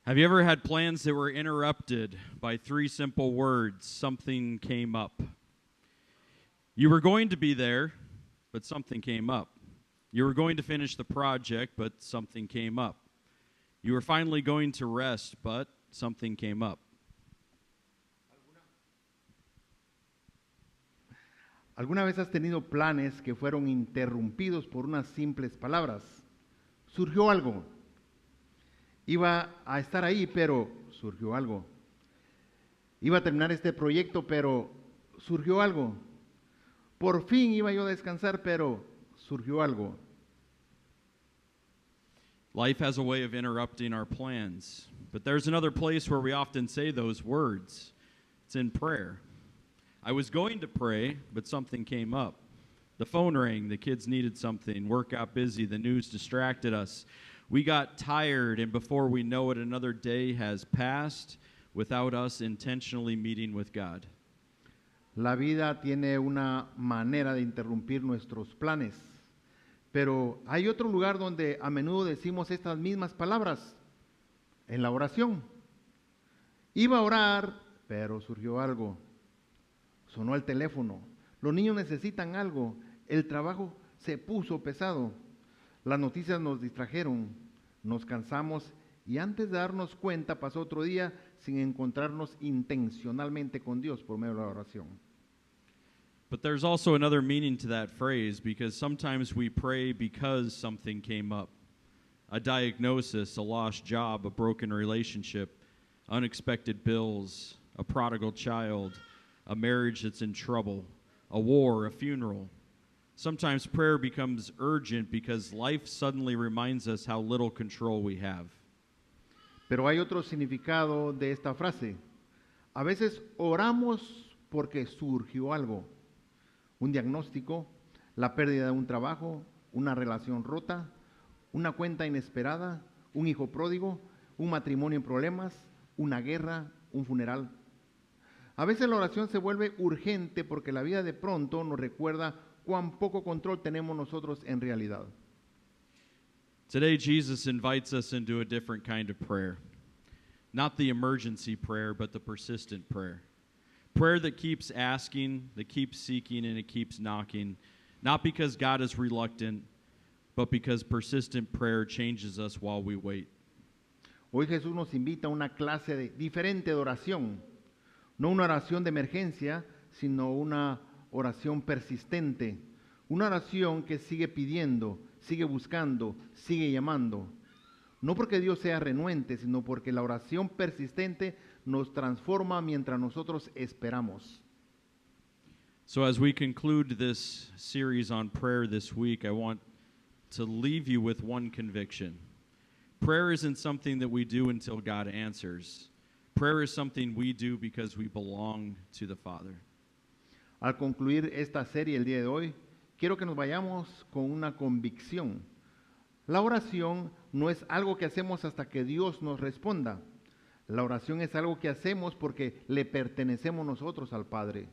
Have you ever had plans that were interrupted by three simple words? Something came up. You were going to be there, but something came up. You were going to finish the project, but something came up. You were finally going to rest, but something came up. ¿Alguna vez has tenido planes que fueron interrumpidos por unas simples palabras? Surgió algo. Iba a estar ahí, pero surgió algo. Iba a terminar este proyecto, pero surgió algo. Por fin iba yo a descansar, pero surgió algo. Life has a way of interrupting our plans, but there's another place where we often say those words. It's in prayer. I was going to pray, but something came up. The phone rang, the kids needed something, work got busy, the news distracted us. We got tired, and before we know it, another day has passed without us intentionally meeting with God. La vida tiene una manera de interrumpir nuestros planes, pero hay otro lugar donde a menudo decimos estas mismas palabras, en la oración. Iba a orar, pero surgió algo. Sonó el teléfono, los niños necesitan algo, el trabajo se puso pesado. Las noticias nos distrajeron, nos cansamos y antes de darnos cuenta pasó otro día sin encontrarnos intencionalmente con Dios por medio de la oración. But there's also another meaning to that phrase, because sometimes we pray because something came up. A diagnosis, a lost job, a broken relationship, unexpected bills, a prodigal child, a marriage that's in trouble, a war, a funeral. Sometimes prayer becomes urgent because life suddenly reminds us how little control we have. Pero hay otro significado de esta frase. A veces oramos porque surgió algo. Un diagnóstico, la pérdida de un trabajo, una relación rota, una cuenta inesperada, un hijo pródigo, un matrimonio en problemas, una guerra, un funeral. A veces la oración se vuelve urgente porque la vida de pronto nos recuerda cuán poco control tenemos nosotros en realidad. Today, Jesus invites us into a different kind of prayer. Not the emergency prayer, but the persistent prayer. Prayer that keeps asking, that keeps seeking, and it keeps knocking. Not because God is reluctant, but because persistent prayer changes us while we wait. Hoy Jesús nos invita a una clase diferente de oración. No una oración de emergencia, sino una oración persistente, una oración que sigue pidiendo, sigue buscando, sigue llamando. No porque Dios sea renuente, sino porque la oración persistente nos transforma mientras nosotros esperamos. So as we conclude this series on prayer this week, I want to leave you with one conviction. Prayer isn't something that we do until God answers. Prayer is something we do because we belong to the Father. Al concluir esta serie el día de hoy, quiero que nos vayamos con una convicción. La oración no es algo que hacemos hasta que Dios nos responda. La oración es algo que hacemos porque le pertenecemos nosotros al Padre.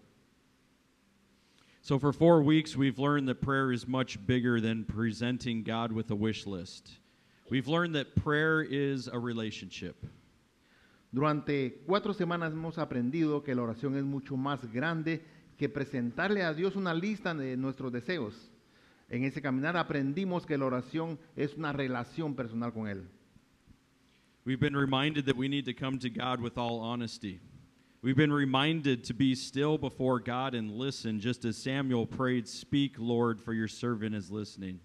So for 4 weeks, we've learned that prayer is much bigger than presenting God with a wish list. We've learned that prayer is a relationship. Durante 4 semanas hemos aprendido que la oración es mucho más grande que presentarle a Dios una lista de nuestros deseos. En ese caminar aprendimos que la oración es una relación personal con Él. We've been reminded that we need to come to God with all honesty. We've been reminded to be still before God and listen, just as Samuel prayed, "Speak, Lord, for your servant is listening."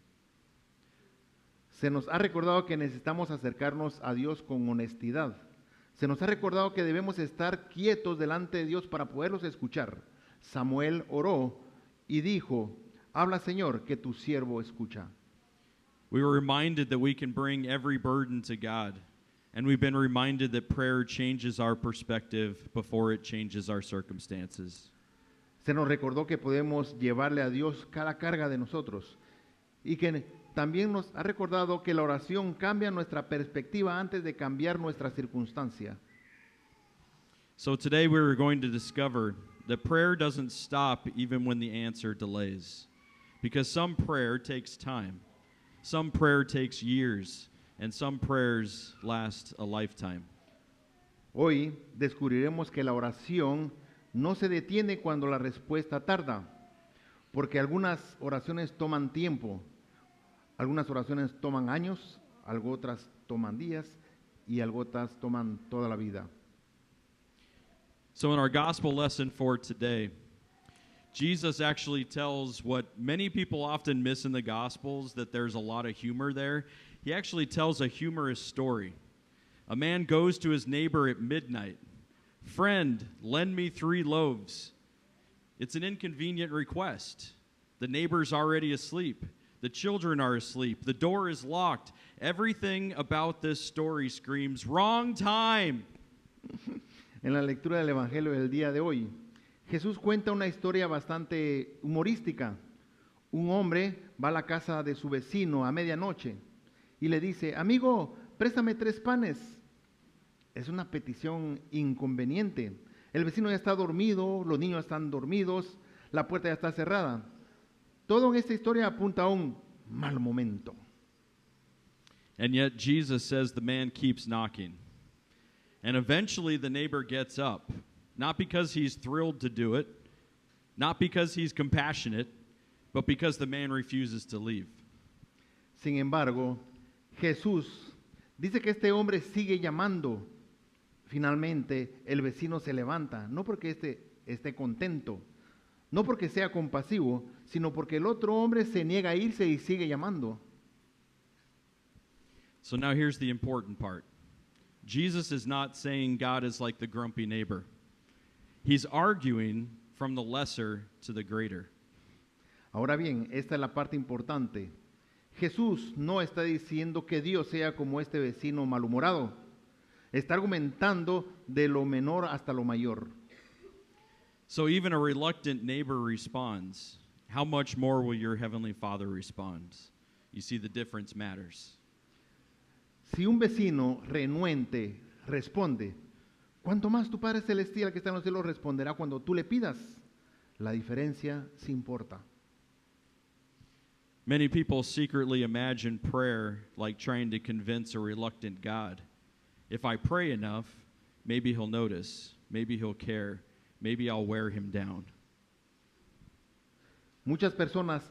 Se nos ha recordado que necesitamos acercarnos a Dios con honestidad. Se nos ha recordado que debemos estar quietos delante de Dios para poderlos escuchar. Samuel oró y dijo, habla Señor, que tu siervo escucha. We were reminded that we can bring every burden to God, and we've been reminded that prayer changes our perspective before it changes our circumstances. Se nos recordó que podemos llevarle a Dios cada carga de nosotros y que también nos ha recordado que la oración cambia nuestra perspectiva antes de cambiar nuestra circunstancia. So today we're going to discover that prayer doesn't stop even when the answer delays, because some prayer takes time, some prayer takes years, and some prayers last a lifetime. Hoy descubriremos que la oración no se detiene cuando la respuesta tarda, porque algunas oraciones toman tiempo, algunas oraciones toman años, algo otras toman días y algo otras toman toda la vida. So, in our gospel lesson for today, Jesus actually tells what many people often miss in the Gospels, that there's a lot of humor there. He actually tells a humorous story. A man goes to his neighbor at midnight. Friend, lend me 3 loaves. It's an inconvenient request. The neighbor's already asleep. The children are asleep. The door is locked. Everything about this story screams, wrong time. En la lectura del Evangelio del día de hoy, Jesús cuenta una historia bastante humorística. Un hombre va a la casa de su vecino a medianoche y le dice, amigo, préstame 3 panes. Es una petición inconveniente. El vecino ya está dormido, los niños están dormidos, la puerta ya está cerrada. Todo en esta historia apunta a un mal momento. And yet Jesus says the man keeps knocking. And eventually the neighbor gets up, not because he's thrilled to do it, not because he's compassionate, but because the man refuses to leave. Sin embargo, Jesús dice que este hombre sigue llamando. Finalmente, el vecino se levanta, no porque esté contento, no porque sea compasivo, sino porque el otro hombre se niega a irse y sigue llamando. So now here's the important part. Jesus is not saying God is like the grumpy neighbor. He's arguing from the lesser to the greater. Ahora bien, esta es la parte importante. Jesús no está diciendo que Dios sea como este vecino malhumorado. Está argumentando de lo menor hasta lo mayor. So even a reluctant neighbor responds. How much more will your heavenly Father respond? You see, the difference matters. Si un vecino renuente responde, ¿cuánto más tu Padre Celestial que está en los cielos responderá cuando tú le pidas? La diferencia sí importa. Many people secretly imagine prayer like trying to convince a reluctant God. If I pray enough, maybe he'll notice, maybe he'll care, maybe I'll wear him down. Muchas personas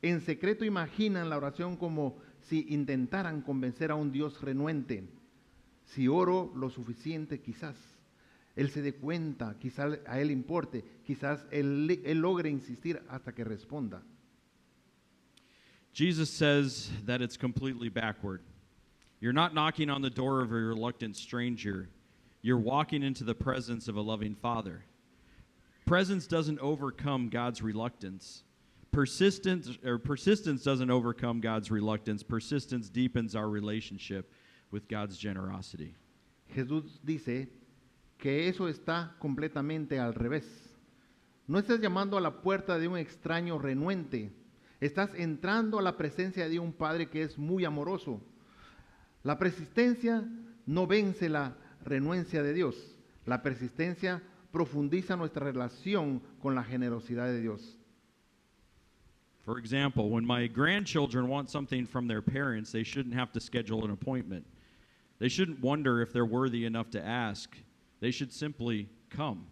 en secreto imaginan la oración como si intentaran convencer a un Dios renuente. Si oro lo suficiente, quizás Él se dé cuenta, quizás a Él importe, quizás Él logre insistir hasta que responda. Jesus says that it's completely backward. You're not knocking on the door of a reluctant stranger. You're walking into the presence of a loving Father. Presence doesn't overcome God's reluctance. Persistence doesn't overcome God's reluctance. Persistence deepens our relationship with God's generosity. Jesús dice que eso está completamente al revés. No estás llamando a la puerta de un extraño renuente. Estás entrando a la presencia de un Padre que es muy amoroso. La persistencia no vence la renuencia de Dios. La persistencia profundiza nuestra relación con la generosidad de Dios. For example, when my grandchildren want something from their parents, they shouldn't have to schedule an appointment. They shouldn't wonder if they're worthy enough to ask. They should simply come.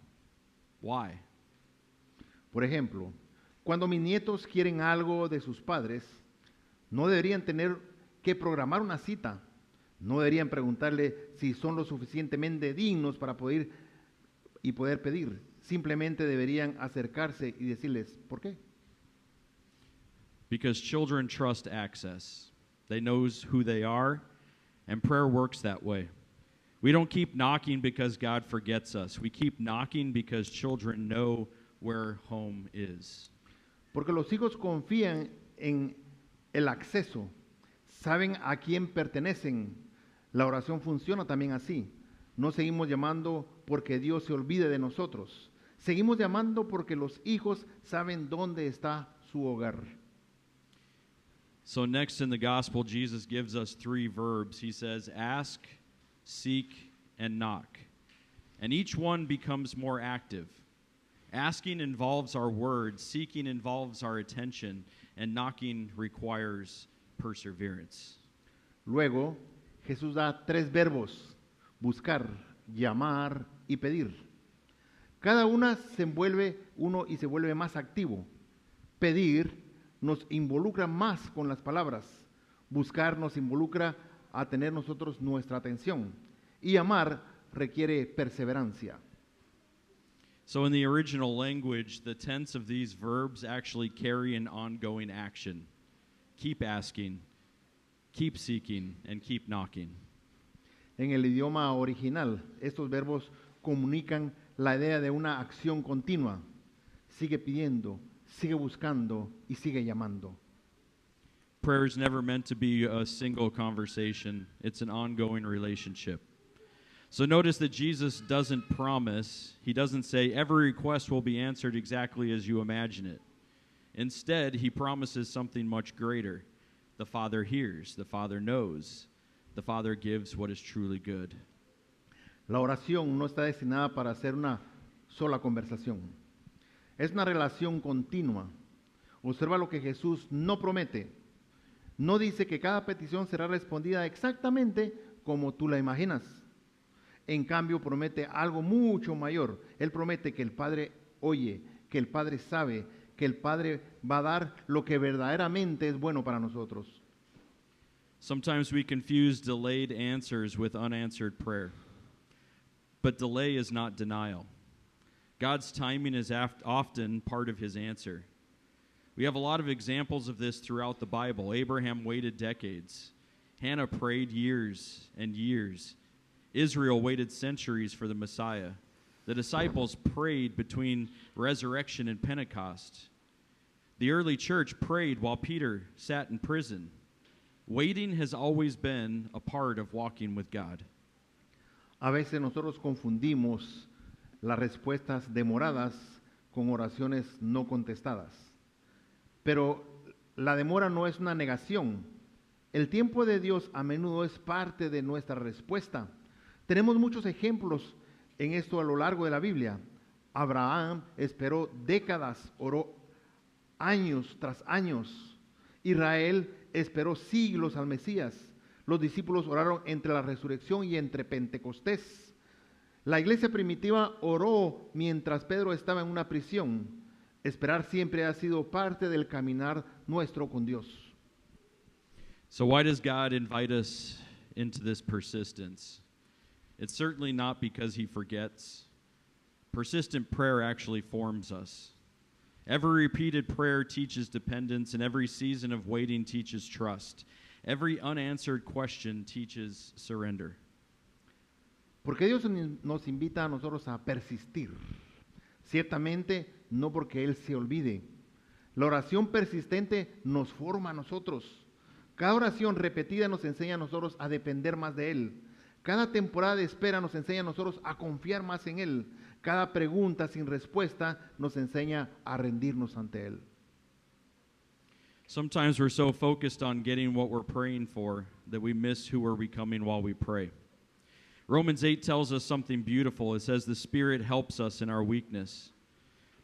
Why? Por ejemplo, cuando mis nietos quieren algo de sus padres, no deberían tener que programar una cita. No deberían preguntarle si son lo suficientemente dignos para poder pedir. Simplemente deberían acercarse y decirles, ¿por qué? Because children trust access. They know who they are, and prayer works that way. We don't keep knocking because God forgets us. We keep knocking because children know where home is. Porque los hijos confían en el acceso, saben a quién pertenecen. La oración funciona también así. No seguimos llamando porque Dios se olvide de nosotros. Seguimos llamando porque los hijos saben dónde está su hogar. So next in the gospel, Jesus gives us 3 verbs. He says, ask, seek, and knock. And each one becomes more active. Asking involves our words, seeking involves our attention, and knocking requires perseverance. Luego, Jesús da 3 verbos: buscar, llamar y pedir. Cada una se envuelve uno y se vuelve más activo. Pedir nos involucra más con las palabras. Buscar nos involucra a tener nosotros nuestra atención. Y amar requiere perseverancia. So in the original language, the tense of these verbs actually carry an ongoing action. Keep asking, keep seeking, and keep knocking. En el idioma original, estos verbos comunican la idea de una acción continua. Sigue pidiendo, sigue buscando y sigue llamando. Prayer is never meant to be a single conversation. It's an ongoing relationship. So notice that Jesus doesn't promise, he doesn't say every request will be answered exactly as you imagine it. Instead, he promises something much greater. The Father hears, the Father knows, the Father gives what is truly good. La oración no está destinada para ser una sola conversación. Es una relación continua. Observa lo que Jesús no promete. No dice que cada petición será respondida exactamente como tú la imaginas. En cambio, promete algo mucho mayor. Él promete que el Padre oye, que el Padre sabe, que el Padre va a dar lo que verdaderamente es bueno para nosotros. Sometimes we confuse delayed answers with unanswered prayer. But delay is not denial. God's timing is often part of his answer. We have a lot of examples of this throughout the Bible. Abraham waited decades. Hannah prayed years and years. Israel waited centuries for the Messiah. The disciples prayed between resurrection and Pentecost. The early church prayed while Peter sat in prison. Waiting has always been a part of walking with God. A veces nosotros confundimos las respuestas demoradas con oraciones no contestadas. Pero la demora no es una negación. El tiempo de Dios a menudo es parte de nuestra respuesta. Tenemos muchos ejemplos en esto a lo largo de la Biblia. Abraham esperó décadas, oró años tras años. Israel esperó siglos al Mesías. Los discípulos oraron entre la resurrección y entre Pentecostés. La iglesia primitiva oró mientras Pedro estaba en una prisión. Esperar siempre ha sido parte del caminar nuestro con Dios. So why does God invite us into this persistence? It's certainly not because he forgets. Persistent prayer actually forms us. Every repeated prayer teaches dependence, and every season of waiting teaches trust. Every unanswered question teaches surrender. Porque Dios nos invita a nosotros a persistir. Ciertamente, no porque Él se olvide. La oración persistente nos forma a nosotros. Cada oración repetida nos enseña a nosotros a depender más de Él. Cada temporada de espera nos enseña a nosotros a confiar más en Él. Cada pregunta sin respuesta nos enseña a rendirnos ante Él. Sometimes we're so focused on getting what we're praying for that we miss who we're becoming while we pray. Romans 8 tells us something beautiful. It says the Spirit helps us in our weakness.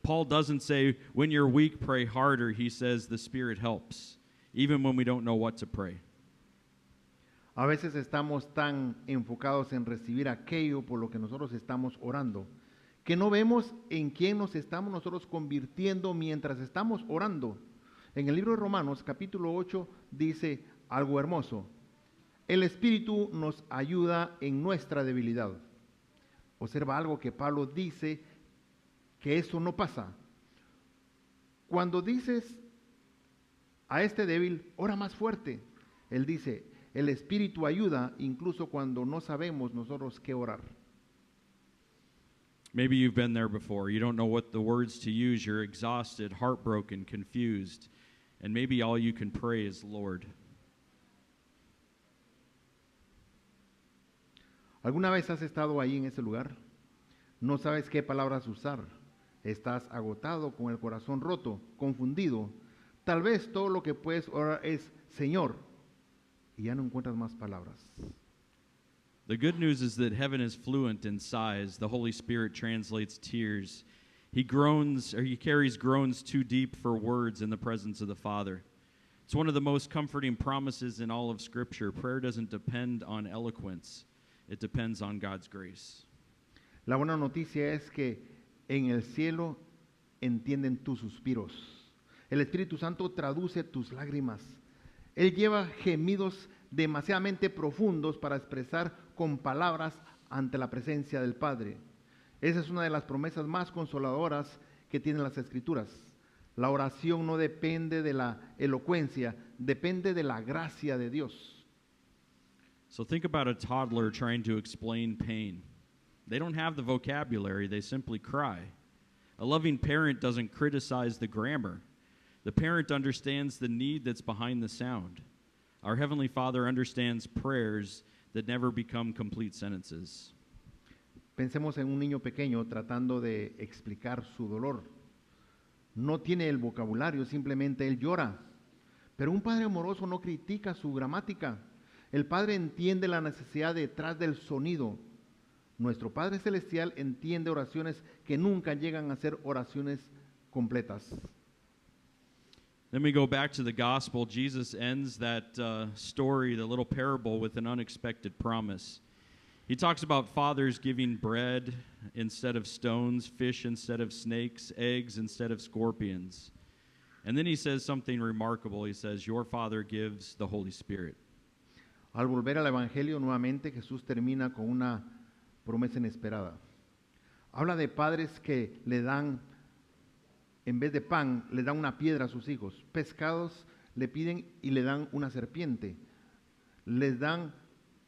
Paul doesn't say, when you're weak, pray harder. He says the Spirit helps, even when we don't know what to pray. A veces estamos tan enfocados en recibir aquello por lo que nosotros estamos orando, que no vemos en quién nos estamos nosotros convirtiendo mientras estamos orando. En el libro de Romanos, capítulo 8, dice algo hermoso. El Espíritu nos ayuda en nuestra debilidad. Observa algo que Pablo dice, que eso no pasa. Cuando dices a este débil, ora más fuerte. Él dice, el Espíritu ayuda incluso cuando no sabemos nosotros qué orar. Maybe you've been there before. You don't know what the words to use. You're exhausted, heartbroken, confused. And maybe all you can pray is, Lord. ¿Alguna vez has estado ahí en ese lugar? No sabes qué palabras usar. Estás agotado, con el corazón roto, confundido. Tal vez todo lo que puedes orar es, Señor, y ya no encuentras más palabras. The good news is that heaven is fluent in sighs. The Holy Spirit translates tears. He carries groans too deep for words in the presence of the Father. It's one of the most comforting promises in all of Scripture. Prayer doesn't depend on eloquence. It depends on God's grace. La buena noticia es que en el cielo entienden tus suspiros. El Espíritu Santo traduce tus lágrimas. Él lleva gemidos demasiadamente profundos para expresar con palabras ante la presencia del Padre. Esa es una de las promesas más consoladoras que tienen las Escrituras. La oración no depende de la elocuencia, depende de la gracia de Dios. So think about a toddler trying to explain pain. They don't have the vocabulary, they simply cry. A loving parent doesn't criticize the grammar. The parent understands the need that's behind the sound. Our Heavenly Father understands prayers that never become complete sentences. Pensemos en un niño pequeño tratando de explicar su dolor. No tiene el vocabulario, simplemente él llora. Pero un padre amoroso no critica su gramática. El Padre entiende la necesidad detrás del sonido. Nuestro Padre Celestial entiende oraciones que nunca llegan a ser oraciones completas. Then we go back to the gospel. Jesus ends that story, the little parable, with an unexpected promise. He talks about fathers giving bread instead of stones, fish instead of snakes, eggs instead of scorpions. And then he says something remarkable. He says, your Father gives the Holy Spirit. Al volver al Evangelio nuevamente, Jesús termina con una promesa inesperada. Habla de padres que le dan, en vez de pan, le dan una piedra a sus hijos. Pescados le piden y le dan una serpiente.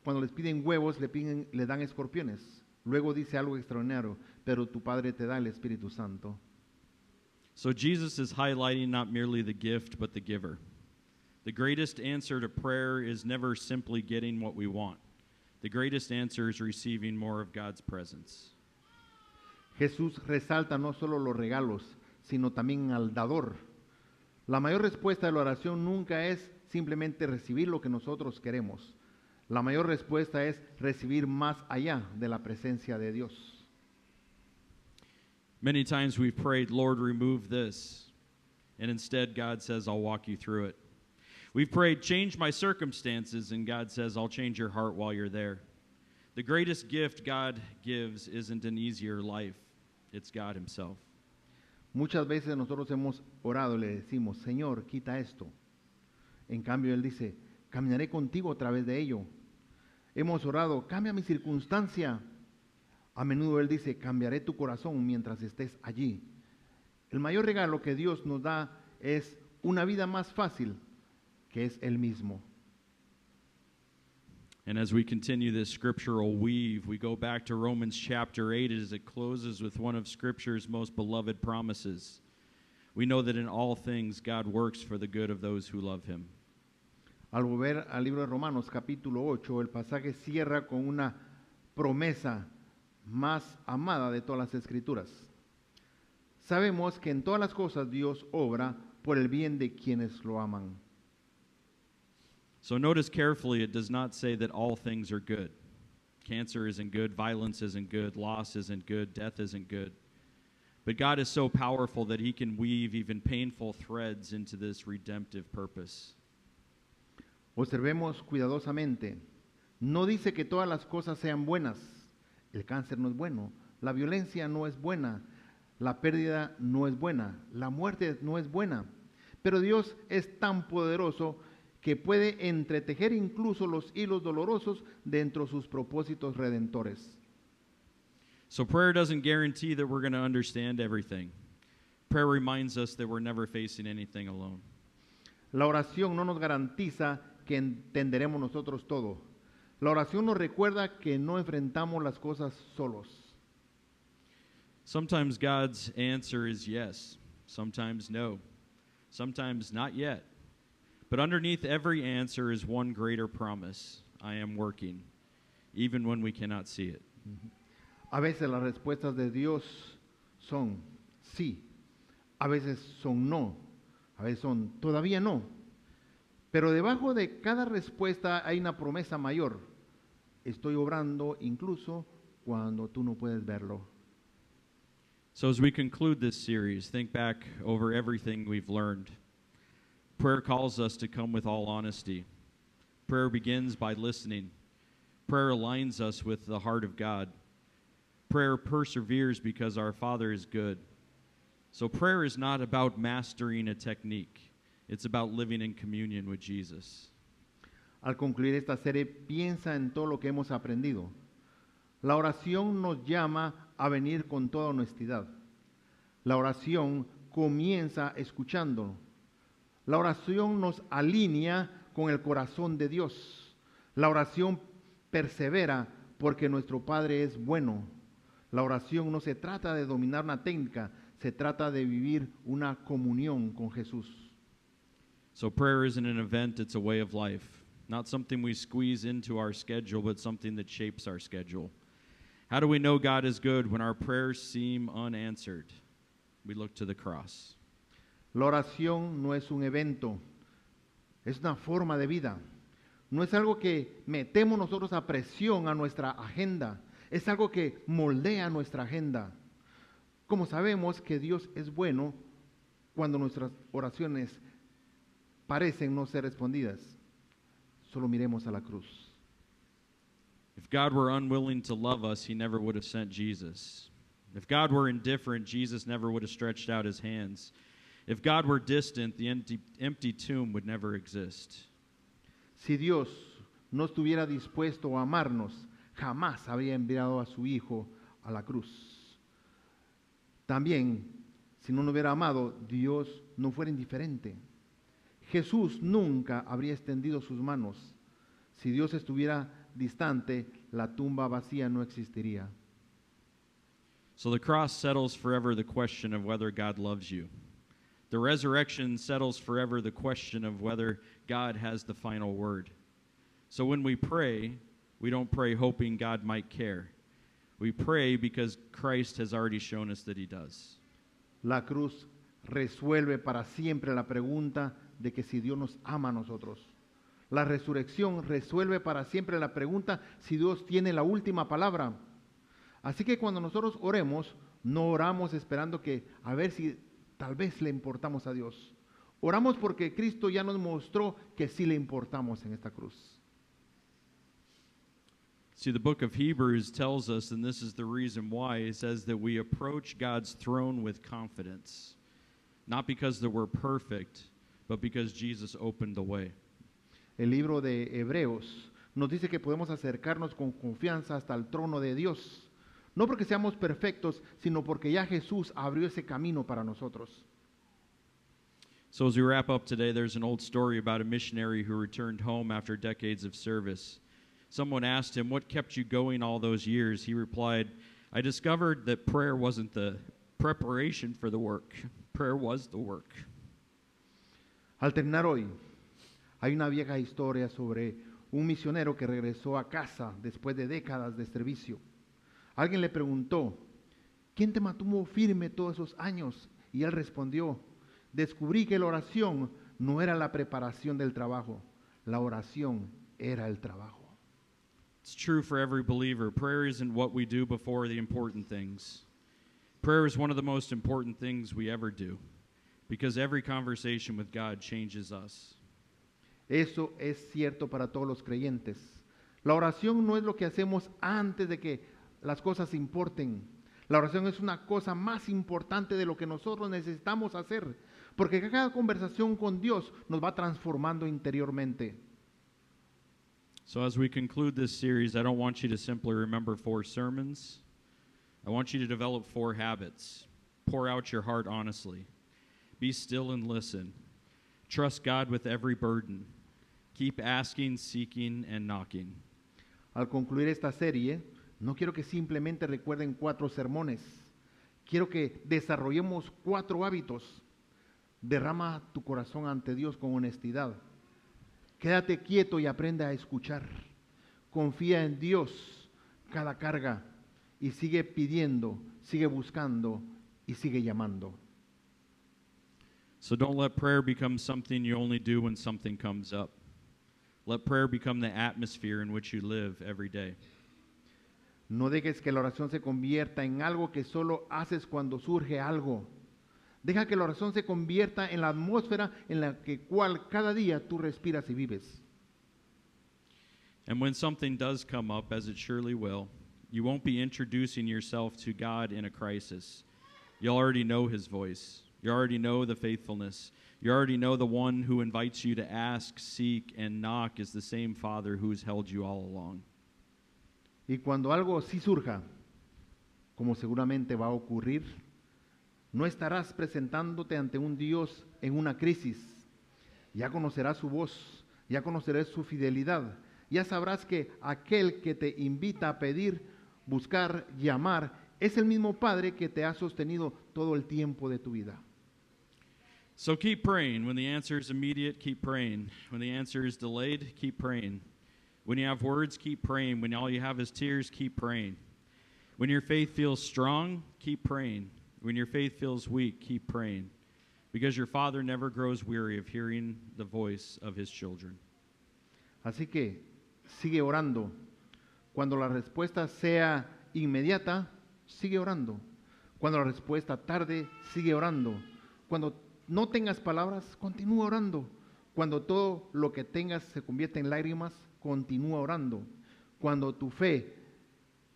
Cuando les piden huevos, le dan escorpiones. Luego dice algo extraordinario, pero tu Padre te da el Espíritu Santo. So Jesus is highlighting not merely the gift, but the giver. The greatest answer to prayer is never simply getting what we want. The greatest answer is receiving more of God's presence. Jesús resalta no solo los regalos, sino también al dador. La mayor respuesta de la oración nunca es simplemente recibir lo que nosotros queremos. La mayor respuesta es recibir más allá de la presencia de Dios. Many times we've prayed, Lord, remove this. And instead, God says, I'll walk you through it. We've prayed, change my circumstances, and God says, I'll change your heart while you're there. The greatest gift God gives isn't an easier life. It's God himself. Muchas veces nosotros hemos orado y le decimos, Señor, quita esto. En cambio, Él dice, caminaré contigo a través de ello. Hemos orado, cambia mi circunstancia. A menudo Él dice, cambiaré tu corazón mientras estés allí. El mayor regalo que Dios nos da es una vida más fácil, que es Él mismo. And as we continue this scriptural weave, we go back to Romans chapter 8 as it closes with one of Scripture's most beloved promises. We know that in all things God works for the good of those who love him. Al volver al libro de Romanos capítulo 8, el pasaje cierra con una promesa más amada de todas las Escrituras. Sabemos que en todas las cosas Dios obra por el bien de quienes lo aman. So notice carefully, it does not say that all things are good. Cancer isn't good, violence isn't good, loss isn't good, death isn't good. But God is so powerful that he can weave even painful threads into this redemptive purpose. Observemos cuidadosamente. No dice que todas las cosas sean buenas. El cáncer no es bueno, la violencia no es buena, la pérdida no es buena, la muerte no es buena. Pero Dios es tan poderoso que puede entretejer incluso los hilos dolorosos dentro de sus propósitos redentores. So prayer doesn't guarantee that we're going to understand everything. Prayer reminds us that we're never facing anything alone. La oración no nos garantiza que entenderemos nosotros todo. La oración nos recuerda que no enfrentamos las cosas solos. Sometimes God's answer is yes, sometimes no, sometimes not yet. But underneath every answer is one greater promise. I am working, even when we cannot see it. A veces las respuestas de Dios son sí, a veces son no, a veces son todavía no. Pero debajo de cada respuesta hay una promesa mayor. Estoy obrando incluso cuando tú no puedes verlo. So as we conclude this series, think back over everything we've learned. Prayer calls us to come with all honesty. Prayer begins by listening. Prayer aligns us with the heart of God. Prayer perseveres because our Father is good. So prayer is not about mastering a technique. It's about living in communion with Jesus. Al concluir esta serie, piensa en todo lo que hemos aprendido. La oración nos llama a venir con toda honestidad. La oración comienza escuchando. La oración nos alinea con el corazón de Dios. La oración persevera porque nuestro Padre es bueno. La oración no se trata de dominar una técnica, se trata de vivir una comunión con Jesús. So prayer isn't an event, it's a way of life. Not something we squeeze into our schedule, but something that shapes our schedule. How do we know God is good when our prayers seem unanswered? We look to the cross. La oración no es un evento, es una forma de vida. No es algo que metemos nosotros a presión a nuestra agenda, es algo que moldea nuestra agenda. Como sabemos que Dios es bueno cuando nuestras oraciones parecen no ser respondidas, solo miremos a la cruz. If God were unwilling to love us, he never would have sent Jesus. If God were indifferent, Jesus never would have stretched out his hands. If God were distant, the empty tomb would never exist. Si Dios no estuviera dispuesto a amarnos, jamás habría enviado a su Hijo a la cruz. También, si no nos hubiera amado, Dios no fuera indiferente. Jesús nunca habría extendido sus manos. Si Dios estuviera distante, la tumba vacía no existiría. So the cross settles forever the question of whether God loves you. The resurrection settles forever the question of whether God has the final word. So when we pray, we don't pray hoping God might care. We pray because Christ has already shown us that he does. La cruz resuelve para siempre la pregunta de que si Dios nos ama a nosotros. La resurrección resuelve para siempre la pregunta si Dios tiene la última palabra. Así que cuando nosotros oremos, no oramos esperando que a ver si tal vez le importamos a Dios. Oramos porque Cristo ya nos mostró que sí le importamos en esta cruz. See, the book of Hebrews tells us, and this is the reason why, it says that we approach God's throne with confidence. Not because that we're perfect, but because Jesus opened the way. El libro de Hebreos nos dice que podemos acercarnos con confianza hasta el trono de Dios. No porque seamos perfectos, sino porque ya Jesús abrió ese camino para nosotros. So as we wrap up today, there's an old story about a missionary who returned home after decades of service. Someone asked him, "What kept you going all those years?" He replied, "I discovered that prayer wasn't the preparation for the work. Prayer was the work." Al terminar hoy, hay una vieja historia sobre un misionero que regresó a casa después de décadas de servicio. Alguien le preguntó, ¿quién te mantuvo firme todos esos años? Y él respondió, descubrí que la oración no era la preparación del trabajo, la oración era el trabajo. It's true for every believer. Prayer isn't what we do before the important things. Prayer is one of the most important things we ever do, because every conversation with God changes us. Eso es cierto para todos los creyentes. La oración no es lo que hacemos antes de que las cosas importen. La oración es una cosa más importante de lo que nosotros necesitamos hacer, porque cada conversación con Dios nos va transformando interiormente. So as we conclude this series, I don't want you to simply remember 4 sermons. I want you to develop 4 habits. Pour out your heart honestly. Be still and listen. Trust God with every burden. Keep asking, seeking, and knocking. Al concluir esta serie, no quiero que simplemente recuerden 4 sermones. Quiero que desarrollemos 4 hábitos. Derrama tu corazón ante Dios con honestidad. Quédate quieto y aprende a escuchar. Confía en Dios cada carga y sigue pidiendo, sigue buscando y sigue llamando. So don't let prayer become something you only do when something comes up. Let prayer become the atmosphere in which you live every day. No dejes que la oración se convierta en algo que solo haces cuando surge algo. Deja que la oración se convierta en la atmósfera en la cual cada día tú respiras y vives. And when something does come up, as it surely will, You won't be introducing yourself to God in a crisis. You already know his voice. You already know the faithfulness. You already know the one who invites you to ask, seek, and knock is the same Father who has held you all along. Y cuando algo sí surja, como seguramente va a ocurrir, no estarás presentándote ante un Dios en una crisis. Ya conocerás su voz, ya conocerás su fidelidad, ya sabrás que aquel que te invita a pedir, buscar, llamar, es el mismo Padre que te ha sostenido todo el tiempo de tu vida. So keep praying. When the answer is immediate, keep praying. When the answer is delayed, keep praying. When you have words, keep praying. When all you have is tears, keep praying. When your faith feels strong, keep praying. When your faith feels weak, keep praying. Because your Father never grows weary of hearing the voice of his children. Así que sigue orando. Cuando la respuesta sea inmediata, sigue orando. Cuando la respuesta tarde, sigue orando. Cuando no tengas palabras, continúa orando. Cuando todo lo que tengas se convierte en lágrimas, continúa orando. Cuando tu fe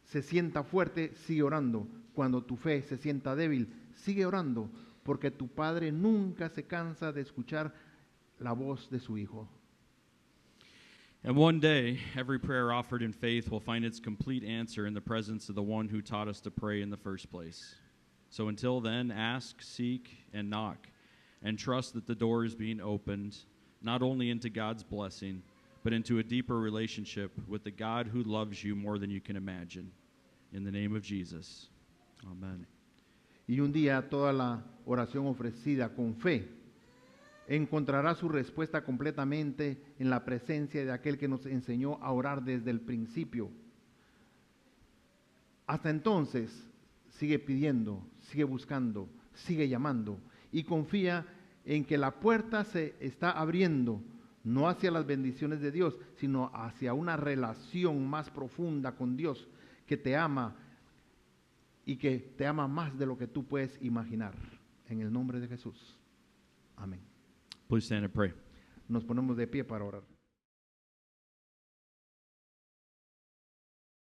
se sienta fuerte, sigue orando. Cuando tu fe se sienta débil, sigue orando, porque tu Padre nunca se cansa de escuchar la voz de su Hijo. And one day, every prayer offered in faith will find its complete answer in the presence of the one who taught us to pray in the first place. So until then, ask, seek, and knock, and trust that the door is being opened, not only into God's blessing, but into a deeper relationship with the God who loves you more than you can imagine. In the name of Jesus, amen. Y un día toda la oración ofrecida con fe encontrará su respuesta completamente en la presencia de aquel que nos enseñó a orar desde el principio. Hasta entonces, sigue pidiendo, sigue buscando, sigue llamando y confía en que la puerta se está abriendo, no hacia las bendiciones de Dios, sino hacia una relación más profunda con Dios que te ama y que te ama más de lo que tú puedes imaginar. En el nombre de Jesús. Amén. Please stand and pray. Nos ponemos de pie para orar.